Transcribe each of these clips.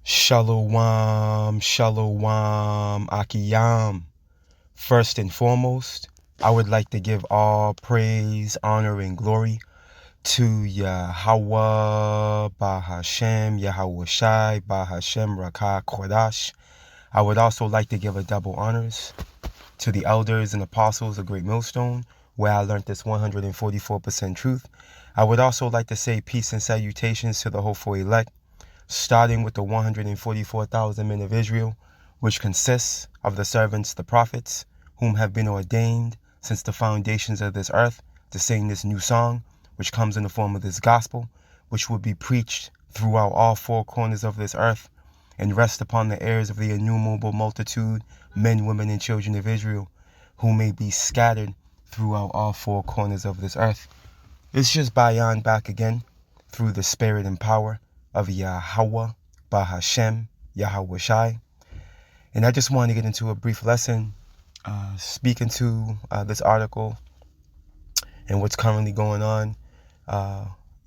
Shalom, shalom, akiyam. First and foremost, I would like to give all praise, honor, and glory to Yahweh, Bahashem, Yahweh Shai, Bahashem, Rakah, Kodash. I would also like to give a double honors to the elders and apostles of Great Millstone, where I learned this 144% truth. I would also like to say peace and salutations to the hopeful elect, starting with the 144,000 men of Israel, which consists of the servants, the prophets, whom have been ordained since the foundations of this earth to sing this new song, which comes in the form of this gospel, which will be preached throughout all four corners of this earth and rest upon the ears of the innumerable multitude, men, women, and children of Israel, who may be scattered throughout all four corners of this earth. It's just Bayan back again through the spirit and power of Yahweh, Bahashem, Yahweh Shai. And I just want to get into a brief lesson speaking to this article and what's currently going on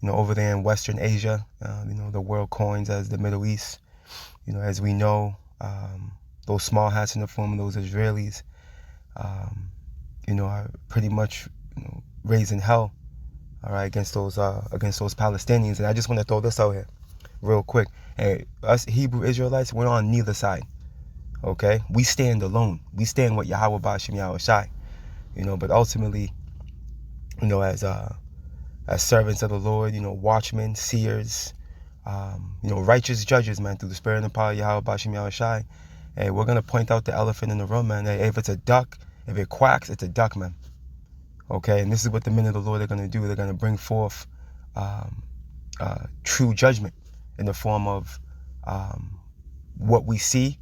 over there in Western Asia, the world coins as the Middle East. As we know, those small hats in the form of those Israelis, are pretty much raising hell, all right, against those Palestinians. And I just want to throw this out here real quick. Hey, us Hebrew Israelites, we're on neither side. Okay? We stand alone. We stand with Yahweh Bashim Yahweh Shai. But ultimately, as servants of the Lord, watchmen, seers, righteous judges, man, through the spirit and the power of Yahweh Bashim Yahweh Shai. Hey, we're gonna point out the elephant in the room, man. Hey, if it's a duck, if it quacks, it's a duck, man. Okay, and this is what the men of the Lord are gonna do. They're gonna bring forth true judgment in the form of what we see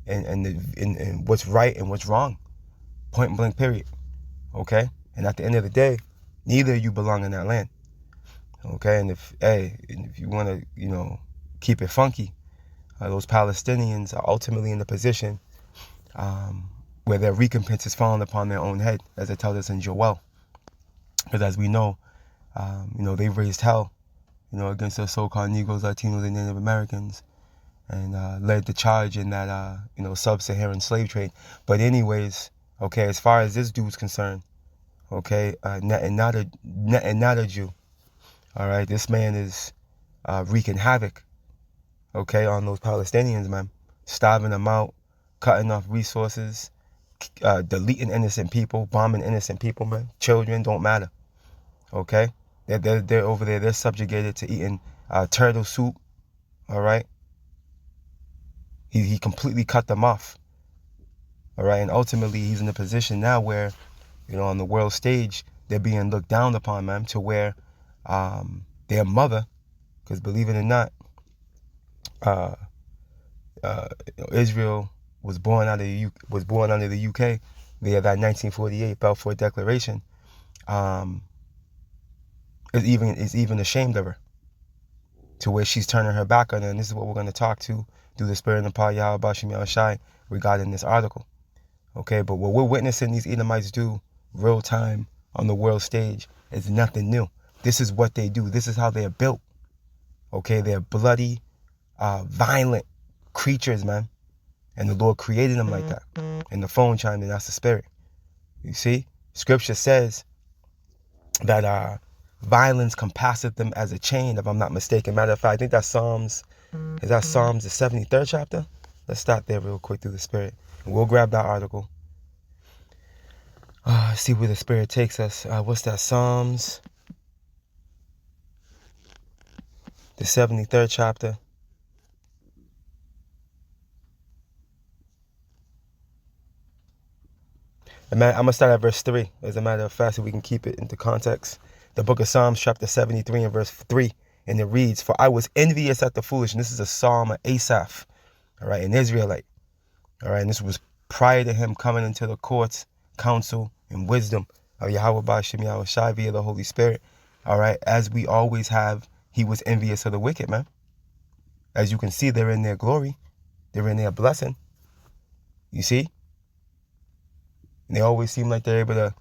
and what's right and what's wrong. Point blank, period. Okay? And at the end of the day, neither of you belong in that land. Okay? And if you want to, keep it funky, those Palestinians are ultimately in the position where their recompense is falling upon their own head, as it tells us in Joel. Because as we know, they've raised hell, against the so-called Negroes, Latinos, and Native Americans, and led the charge in that, sub-Saharan slave trade. But anyways, okay, as far as this dude's concerned, okay, and not a Jew, all right, this man is wreaking havoc, okay, on those Palestinians, man, starving them out, cutting off resources, deleting innocent people, bombing innocent people, man. Children don't matter, okay? They're over there. They're subjugated to eating turtle soup, all right? He completely cut them off, all right? And ultimately, he's in a position now where, on the world stage, they're being looked down upon, man, to where their mother, because believe it or not, Israel was born under the UK via that 1948 Balfour Declaration. Is even ashamed of her, to where she's turning her back on her. And this is what we're going to talk to through the spirit and the power of Yahweh Bashim Yahweh Shai regarding this article. Okay, but what we're witnessing these Edomites do real time on the world stage is nothing new. This is what they do. This is how they're built. Okay, they're bloody, violent creatures, man. And the Lord created them like that. And the phone chimed in, that's the spirit. You see? Scripture says that violence compasseth them as a chain, if I'm not mistaken. Matter of fact, I think that's Psalms, the 73rd chapter? Let's stop there real quick through the spirit. And we'll grab that article. See where the spirit takes us. What's that? Psalms, the 73rd chapter. I'm going to start at verse 3, as a matter of fact, so we can keep it into context. The book of Psalms, chapter 73 and verse 3, and it reads, "For I was envious at the foolish." And this is a psalm of Asaph, all right, an Israelite. All right, and this was prior to him coming into the courts, counsel, and wisdom of Yahweh Bashim Yahweh Shai via the Holy Spirit. All right, as we always have, he was envious of the wicked, man. As you can see, they're in their glory. They're in their blessing. You see? And they always seem like they're able to,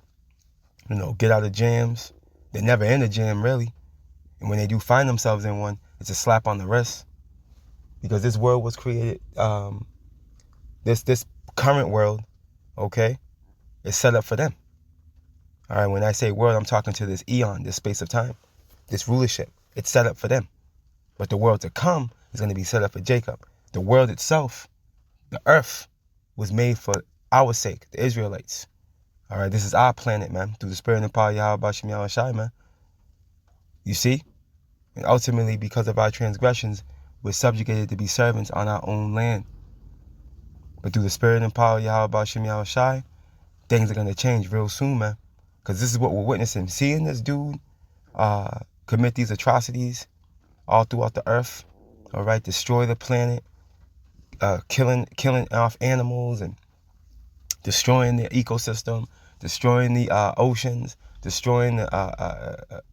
get out of jams. They're never in a jam, really. And when they do find themselves in one, it's a slap on the wrist. Because this world was created, this current world, okay, is set up for them. All right, when I say world, I'm talking to this eon, this space of time, this rulership. It's set up for them. But the world to come is going to be set up for Jacob. The world itself, the earth, was made for our sake, the Israelites. All right, this is our planet, man, through the spirit and power of Yahweh Bashem Yahweh Shai, man. You see? And ultimately, because of our transgressions, we're subjugated to be servants on our own land. But through the spirit and power of Yahweh Bashem Yahweh Shai, things are going to change real soon, man. Because this is what we're witnessing. Seeing this dude commit these atrocities all throughout the earth, all right, destroy the planet, killing off animals and destroying the ecosystem, destroying the oceans, destroying the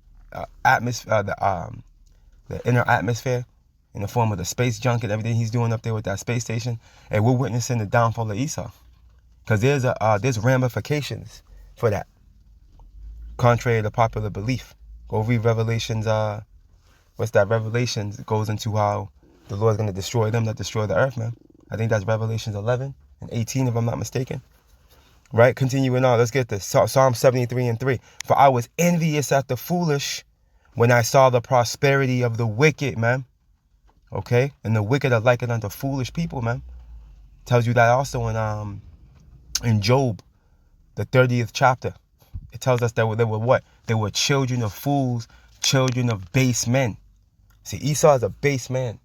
atmosphere, the inner atmosphere in the form of the space junk and everything he's doing up there with that space station. And we're witnessing the downfall of Esau, because there's ramifications for that, contrary to popular belief. Go read Revelations. What's that? Revelations goes into how the Lord's going to destroy them that destroy the earth, man. I think that's Revelations 11 and 18, if I'm not mistaken. Right? Continuing on, let's get this. Psalm 73 and 3. For I was envious at the foolish when I saw the prosperity of the wicked, man. Okay? And the wicked are likened unto foolish people, man. Tells you that also in Job, the 30th chapter. It tells us that they were what? They were children of fools, children of base men. See, Esau is a base man.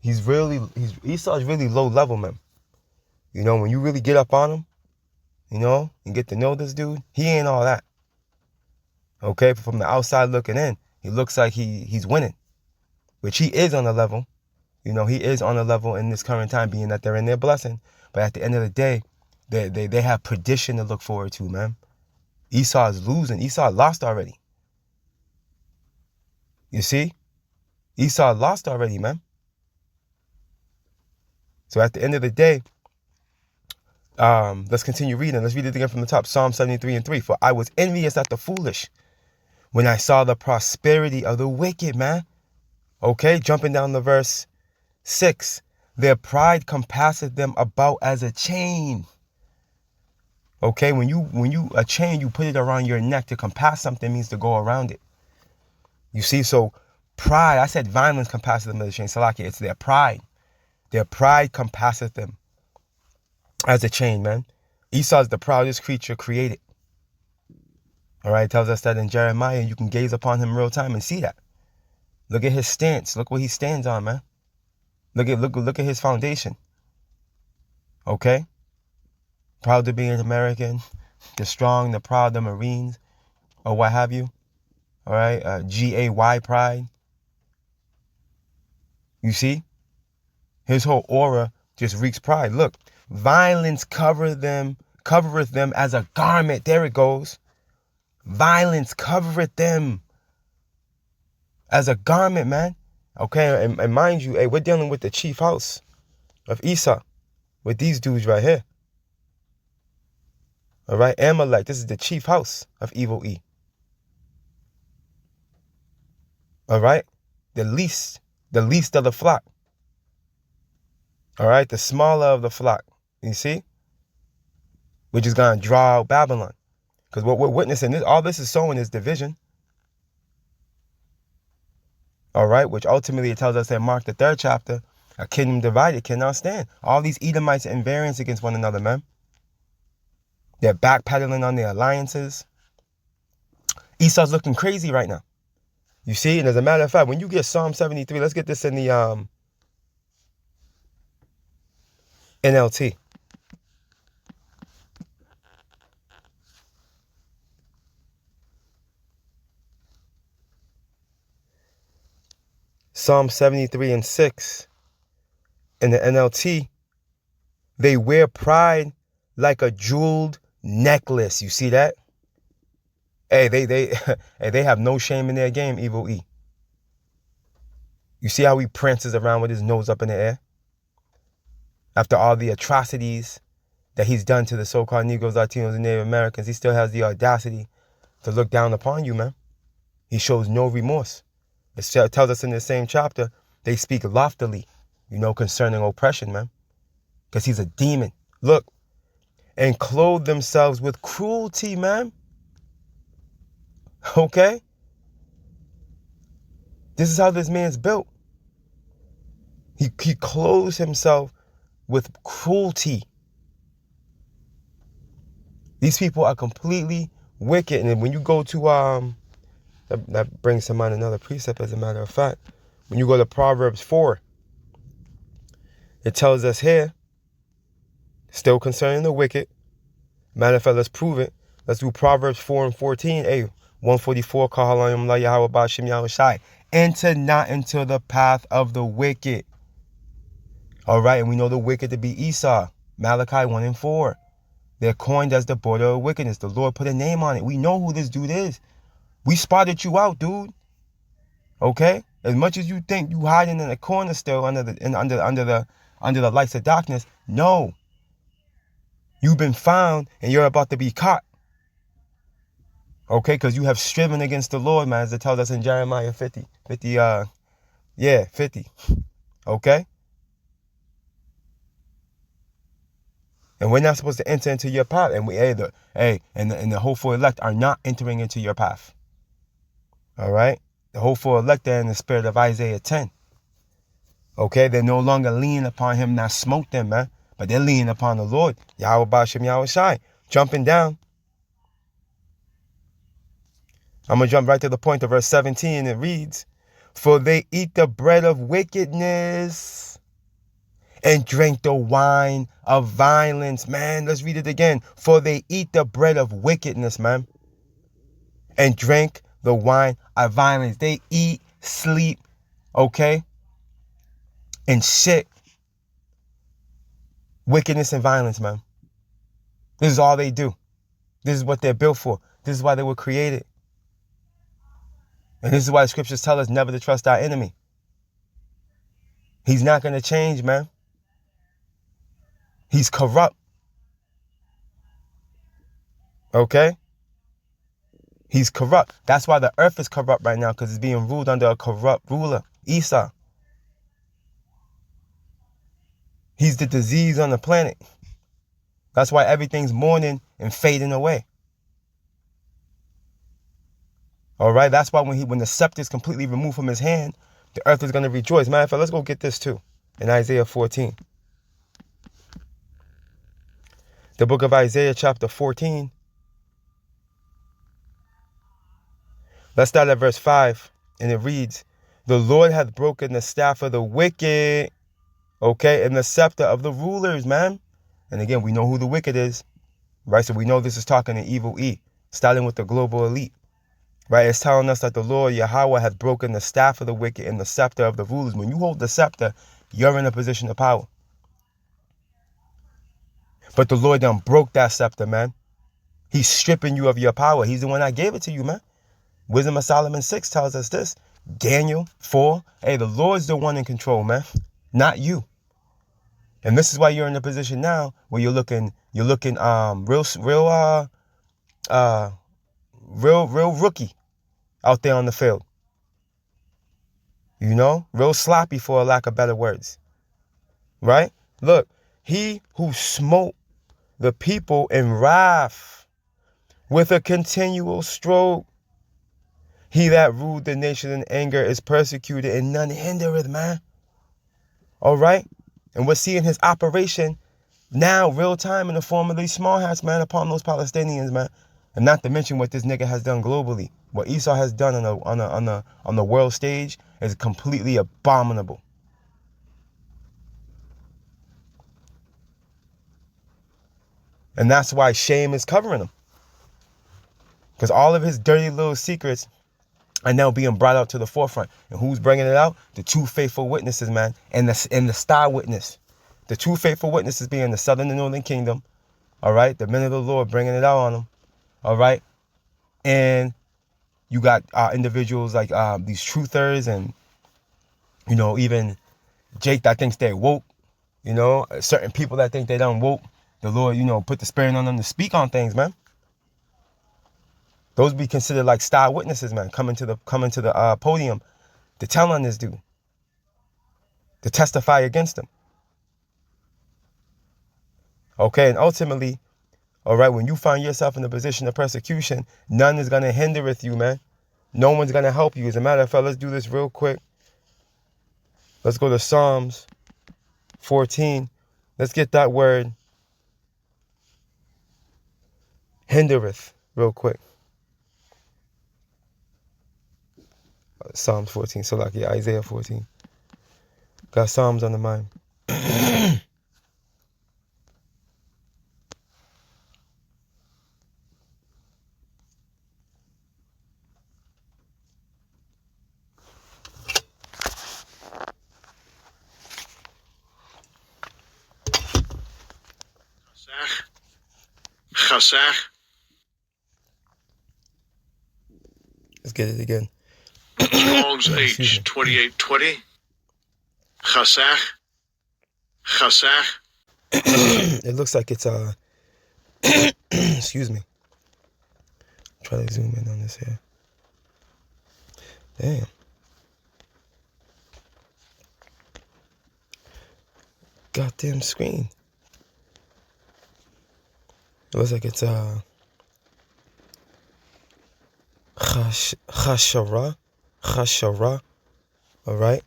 Esau is really low level, man. You know, when you really get up on him, you know, and get to know this dude, he ain't all that. Okay, but from the outside looking in, he looks like he's winning, which he is on a level. You know, he is on a level in this current time, being that they're in their blessing. But at the end of the day, they have perdition to look forward to, man. Esau is losing. Esau lost already. You see? Esau lost already, man. So at the end of the day, let's continue reading. Let's read it again from the top. Psalm 73 and 3. For I was envious at the foolish when I saw the prosperity of the wicked, man. Okay, jumping down to verse 6. Their pride compasseth them about as a chain. Okay, when you a chain, you put it around your neck. To compass something means to go around it. You see, so pride, I said violence compasseth them as a chain. Salaki, it's their pride. Their pride compasseth them as a chain, man. Esau is the proudest creature created. All right, it tells us that in Jeremiah. You can gaze upon him real time and see that. Look at his stance. Look what he stands on, man. Look at his foundation. Okay? Proud to be an American. The strong, the proud, the Marines, or what have you. All right? GAY pride. You see? His whole aura just reeks pride. Look, violence covereth them as a garment. There it goes. Violence covereth them as a garment, man. Okay, and mind you, hey, we're dealing with the chief house of Esau, with these dudes right here. All right, Amalek, this is the chief house of Evil E. All right, the least of the flock. All right, the smaller of the flock. You see? We're just going to draw out Babylon. Because what we're witnessing, all this is sowing is division. All right, which ultimately it tells us in Mark the 3rd chapter, a kingdom divided cannot stand. All these Edomites are in variance against one another, man. They're backpedaling on their alliances. Esau's looking crazy right now. You see, and as a matter of fact, when you get Psalm 73, let's get this in the NLT. Psalm 73 and 6 in the NLT. They wear pride like a jeweled necklace. You see that? Hey, they have no shame in their game, Evil E. You see how he prances around with his nose up in the air? After all the atrocities that he's done to the so-called Negroes, Latinos, and Native Americans, he still has the audacity to look down upon you, man. He shows no remorse. It tells us in the same chapter, they speak loftily. concerning oppression, man. Because he's a demon. Look, and clothe themselves with cruelty, man. Okay? This is how this man's built. He clothes himself with cruelty. These people are completely wicked. And when you go to, that brings to mind another precept, as a matter of fact. When you go to Proverbs 4, it tells us here, still concerning the wicked. Matter of fact, let's prove it. Let's do Proverbs 4 and 14. Hey, 144, Kahalayim La Yahweh Bashim Yahushai. Enter not into the path of the wicked. All right, and we know the wicked to be Esau. Malachi 1 and 4. They're coined as the border of wickedness. The Lord put a name on it. We know who this dude is. We spotted you out, dude. Okay? As much as you think you hiding in a corner still under the lights of darkness, no. You've been found and you're about to be caught. Okay? Because you have striven against the Lord, man, as it tells us in Jeremiah 50. 50. Okay? And we're not supposed to enter into your path. And and the hopeful elect are not entering into your path. All right? The hopeful elect are in the spirit of Isaiah 10. Okay? They're no longer leaning upon him that smote them, man. But they're leaning upon the Lord. Yahweh Bashim Yahushai. Jumping down. I'm going to jump right to the point of verse 17. It reads, for they eat the bread of wickedness and drink the wine of violence. Man, let's read it again. For they eat the bread of wickedness, man, and drink the wine of violence. They eat, sleep, okay, and shit. Wickedness and violence, man. This is all they do. This is what they're built for. This is why they were created. And this is why the scriptures tell us never to trust our enemy. He's not going to change, man. He's corrupt. Okay? He's corrupt. That's why the earth is corrupt right now, because it's being ruled under a corrupt ruler, Esau. He's the disease on the planet. That's why everything's mourning and fading away. All right? That's why when the scepter is completely removed from his hand, the earth is going to rejoice. Matter of fact, let's go get this too in Isaiah 14. The book of Isaiah chapter 14. Let's start at verse 5. And it reads, the Lord hath broken the staff of the wicked, okay, and the scepter of the rulers, man. And again, we know who the wicked is, right? So we know this is talking to evil E, starting with the global elite, right? It's telling us that the Lord Yahweh hath broken the staff of the wicked and the scepter of the rulers. When you hold the scepter, you're in a position of power. But the Lord done broke that scepter, man. He's stripping you of your power. He's the one that gave it to you, man. Wisdom of Solomon 6 tells us this. Daniel 4. Hey, the Lord's the one in control, man. Not you. And this is why you're in a position now where you're looking real rookie out there on the field. Real sloppy, for a lack of better words. Right? Look, he who smote the people in wrath with a continual stroke. He that ruled the nation in anger is persecuted, and none hindereth, man. All right? And we're seeing his operation now, real time, in the form of these small hats, man, upon those Palestinians, man. And not to mention what this nigga has done globally. What Esau has done on the world stage is completely abominable. And that's why shame is covering him. Because all of his dirty little secrets are now being brought out to the forefront. And who's bringing it out? The two faithful witnesses, man. And the star witness. The two faithful witnesses being the southern and northern kingdom. All right? The men of the Lord bringing it out on them. All right? And you got individuals like these truthers and, even Jake that thinks they're woke. Certain people that think they done woke. The Lord, put the spirit on them to speak on things, man. Those be considered like star witnesses, man, coming to the podium to tell on this dude. to testify against them. Okay, and ultimately, all right, when you find yourself in a position of persecution, none is going to hindereth you, man. No one's going to help you. As a matter of fact, let's do this real quick. Let's go to Psalms 14. Let's get that word hindereth real quick. Psalms 14. So like, yeah, Isaiah 14. Got Psalms on the mind. Chasach. Let's get it again. Strong's H 2820. Chasach. Chasach. It looks like it's excuse me. Try to zoom in on this here. Damn. Goddamn screen. It looks like it's Chashara. All right,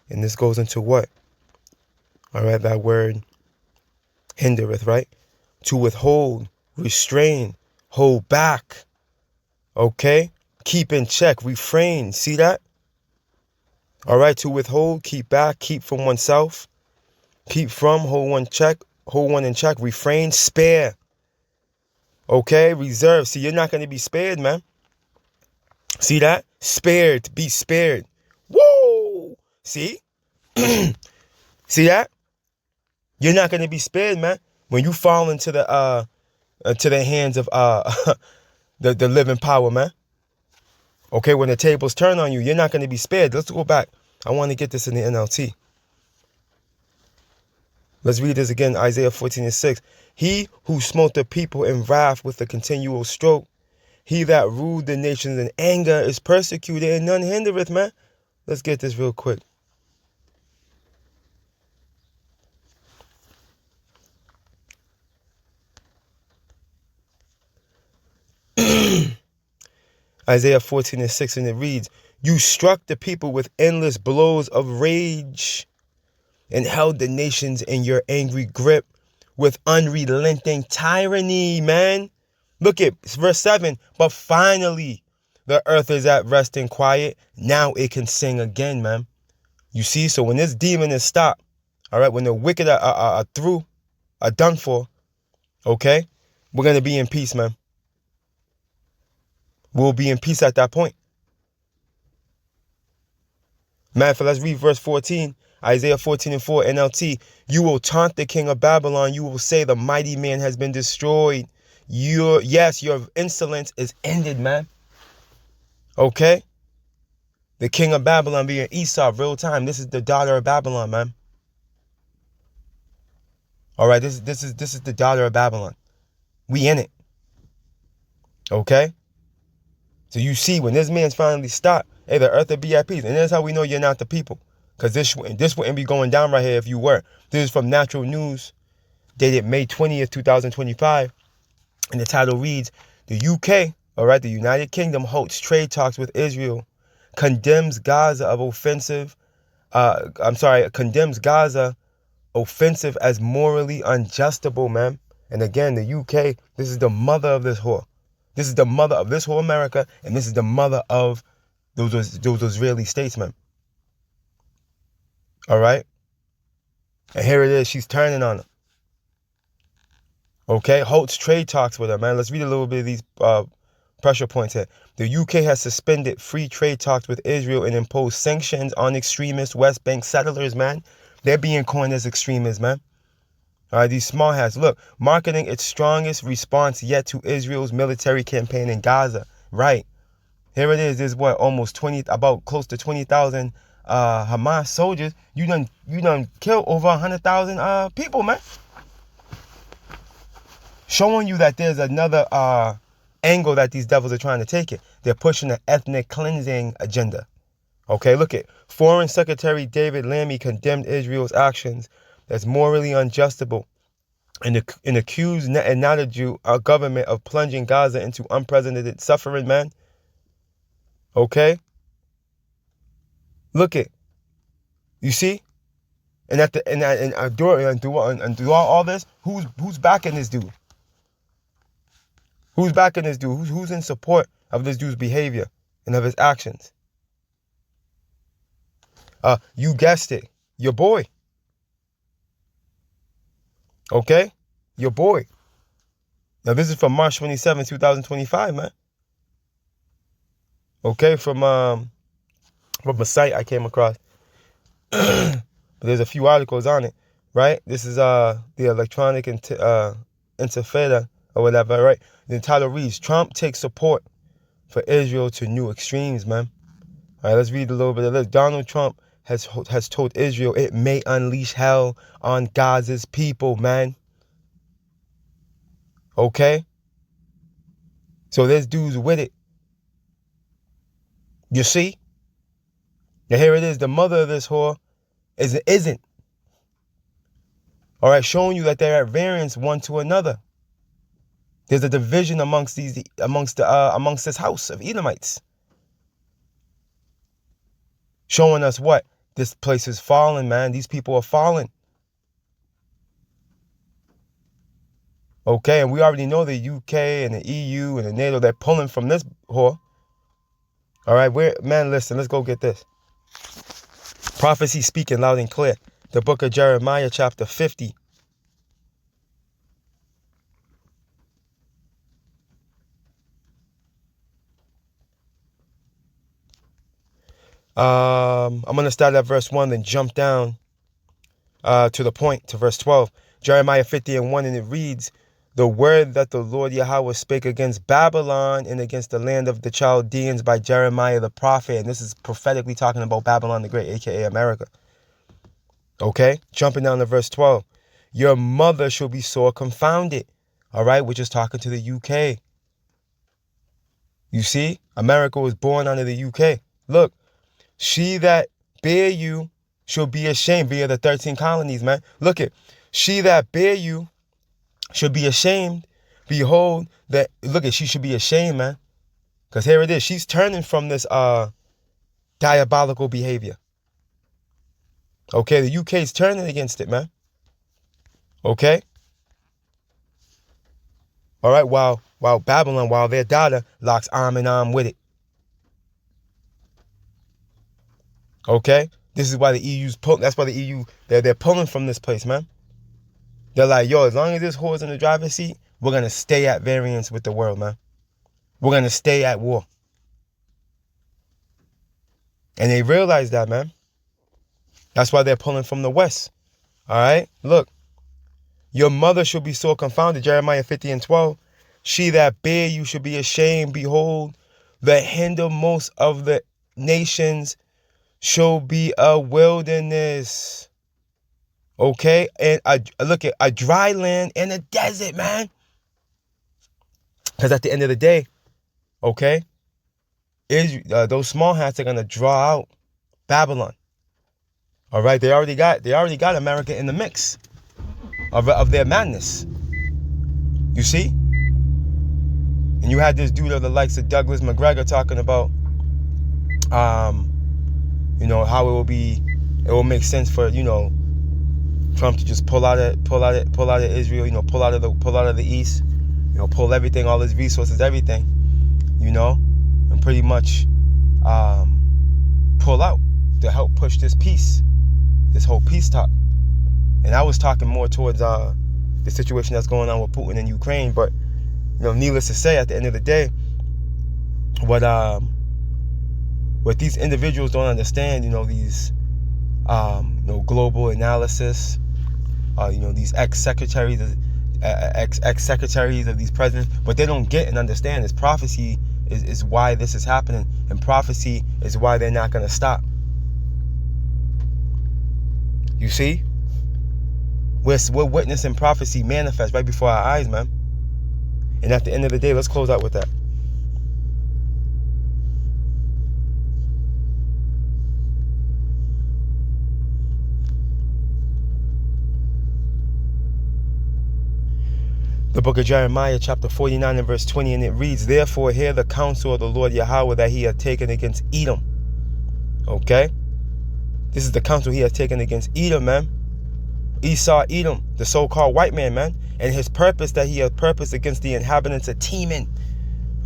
and this goes into what? All right, that word hindereth, right? To withhold, restrain, hold back. Okay, keep in check, refrain. See that? All right, to withhold, keep back, keep from oneself, keep from, hold one in check, refrain, spare. Okay, reserve. See, you're not going to be spared, man. See that? Spared, be spared. Whoa! See? See that? You're not going to be spared, man. When you fall into the hands of the living power, man. Okay, when the tables turn on you, you're not going to be spared. Let's go back. I want to get this in the NLT. Let's read this again, Isaiah 14:6. He who smote the people in wrath with a continual stroke, he that ruled the nations in anger is persecuted, and none hindereth, man. Let's get this real quick. Isaiah 14:6, and it reads, you struck the people with endless blows of rage and held the nations in your angry grip with unrelenting tyranny, man. Look at verse 7. But finally, the earth is at rest and quiet. Now it can sing again, man. You see, so when this demon is stopped, all right, when the wicked are through, are done for, okay, we're going to be in peace, man. We'll be in peace at that point. Man, let's read verse 14. Isaiah 14:4 NLT. You will taunt the king of Babylon. You will say the mighty man has been destroyed. Your insolence is ended, man. Okay? The king of Babylon being Esau, real time. This is the daughter of Babylon, man. All right, this is the daughter of Babylon. We in it. Okay? So you see, when this man's finally stopped, hey, the earth will be at peace. And that's how we know you're not the people. Because this wouldn't be going down right here if you were. This is from Natural News, dated May 20th, 2025. And the title reads, the UK, all right, the United Kingdom halts trade talks with Israel, condemns Gaza offensive as morally unjustable, man. And again, the UK, this is the mother of this whore. This is the mother of this whole America, and this is the mother of those Israeli statesmen. All right? And here it is. She's turning on them. Okay? Holt's trade talks with her, man. Let's read a little bit of these pressure points here. The UK has suspended free trade talks with Israel and imposed sanctions on extremist West Bank settlers, man. They're being coined as extremists, man. All right, these small hats. Look, marketing its strongest response yet to Israel's military campaign in Gaza. Right. Here it is. There's what, about close to 20,000 Hamas soldiers. You done killed over 100,000 people, man. Showing you that there's another angle that these devils are trying to take it. They're pushing an ethnic cleansing agenda. Okay, look at Foreign Secretary David Lammy condemned Israel's actions as morally unjustifiable and accused our government of plunging Gaza into unprecedented suffering, man. Okay? Look at, you see? And at the and through all this, who's backing this dude? Who's backing this dude? Who's in support of this dude's behavior and of his actions? You guessed it, your boy. Okay? Your boy. Now this is from March 27, 2025, man. Okay, from a site I came across. But there's a few articles on it, right? This is the electronic intifada or whatever, right? The title reads, Trump takes support for Israel to new extremes, man. All right, let's read a little bit of this. Donald Trump has told Israel it may unleash hell on Gaza's people, man. Okay? So this dude's with it. You see? Now here it is. The mother of this whore isn't. All right, showing you that they're at variance one to another. There's a division amongst this house of Edomites. Showing us what? This place is fallen, man. These people are fallen. Okay, and we already know the UK and the EU and the NATO, they're pulling from this whore. All right, man, listen, let's go get this. Prophecy speaking loud and clear. The book of Jeremiah, chapter 50. I'm going to start at verse 1, then jump down to the point, to verse 12. Jeremiah 50:1, and it reads, the word that the Lord Yahweh spake against Babylon and against the land of the Chaldeans by Jeremiah the prophet. And this is prophetically talking about Babylon the Great, a.k.a. America. Okay, jumping down to verse 12. Your mother shall be sore confounded. All right, we're just talking to the UK. You see, America was born under the UK. Look, she that bear you shall be ashamed via the 13 colonies, man. Look it. She that bear you should be ashamed. Behold, she should be ashamed, man. Because here it is. She's turning from this diabolical behavior. Okay, the UK is turning against it, man. Okay? All right, while Babylon, while their daughter locks arm in arm with it. Okay? This is why the EU's pulling. That's why the EU, they're pulling from this place, man. They're like, yo, as long as this whore's in the driver's seat, we're going to stay at variance with the world, man. We're going to stay at war. And they realize that, man. That's why they're pulling from the West. All right? Look. Your mother shall be sore confounded. Jeremiah 50:12. She that bare you shall be ashamed. Behold, the hindermost of the nations shall be a wilderness. Okay? And look at a dry land and a desert, man. Because at the end of the day, okay, those small hats are going to draw out Babylon. All right? They already got America in the mix of their madness. You see? And you had this dude of the likes of Douglas McGregor talking about how it will make sense for, Trump to just pull out of Israel, pull out of the East, pull everything, all his resources, everything, and pretty much pull out to help push this whole peace talk. And I was talking more towards the situation that's going on with Putin in Ukraine, but needless to say, at the end of the day, what these individuals don't understand, these global analysis, these ex-secretaries of these presidents, but they don't get and understand is prophecy is why this is happening, and prophecy is why they're not going to stop. You see? We're witnessing prophecy manifest right before our eyes, man. And at the end of the day, let's close out with that. The book of Jeremiah, chapter 49 and verse 20, and it reads, therefore hear the counsel of the Lord Yahweh that he hath taken against Edom. Okay? This is the counsel he has taken against Edom, man. Esau, Edom, the so-called white man, man. And his purpose that he has purposed against the inhabitants of Teman.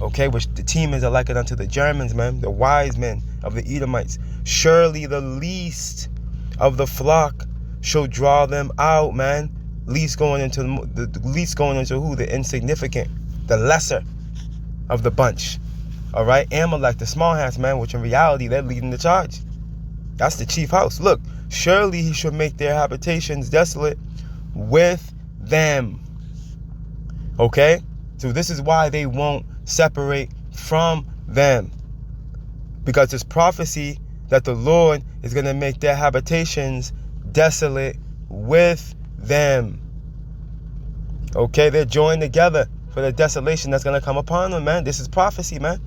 Okay, which the Temans are likened unto the Germans, man. The wise men of the Edomites. Surely the least of the flock shall draw them out, man. Least going into the least going into who? The insignificant, the lesser of the bunch. All right, Amalek, the small hats, man, which in reality they're leading the charge. That's the chief house. Look, surely he shall make their habitations desolate with them. Okay, so this is why they won't separate from them, because it's prophecy that the Lord is going to make their habitations desolate with them. Okay, they're joined together for the desolation that's going to come upon them, man. This is prophecy, man.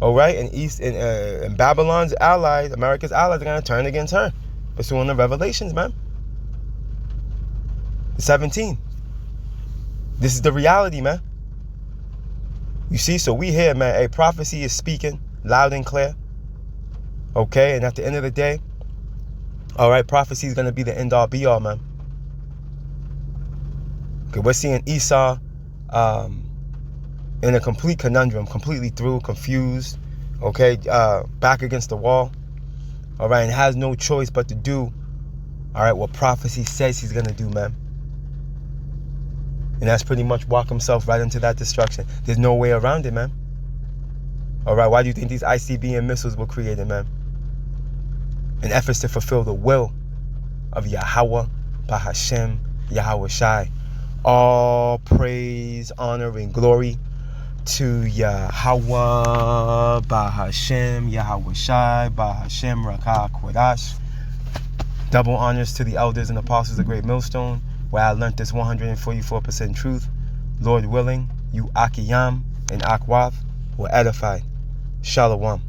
All right, and Babylon's allies, America's allies, are going to turn against her, pursuing the revelations, man. 17. This is the reality, man. You see, so we hear, man, a prophecy is speaking loud and clear. Okay, and at the end of the day, all right, prophecy is going to be the end all be all, man. Okay, we're seeing Esau in a complete conundrum, completely through, confused, okay, back against the wall, all right, and has no choice but to do, all right, what prophecy says he's going to do, man. And that's pretty much walk himself right into that destruction. There's no way around it, man. All right, why do you think these ICBM missiles were created, man? In efforts to fulfill the will of Yahweh, Bahashem, Yahweh Shai. All praise, honor, and glory to Yahweh, Bahashem, Yahweh Shai, Bahashem, Rakah, Kodash. Double honors to the elders and apostles of Great Millstone, where I learned this 144% truth. Lord willing, you Akiyam and Akwath will edify. Shalom.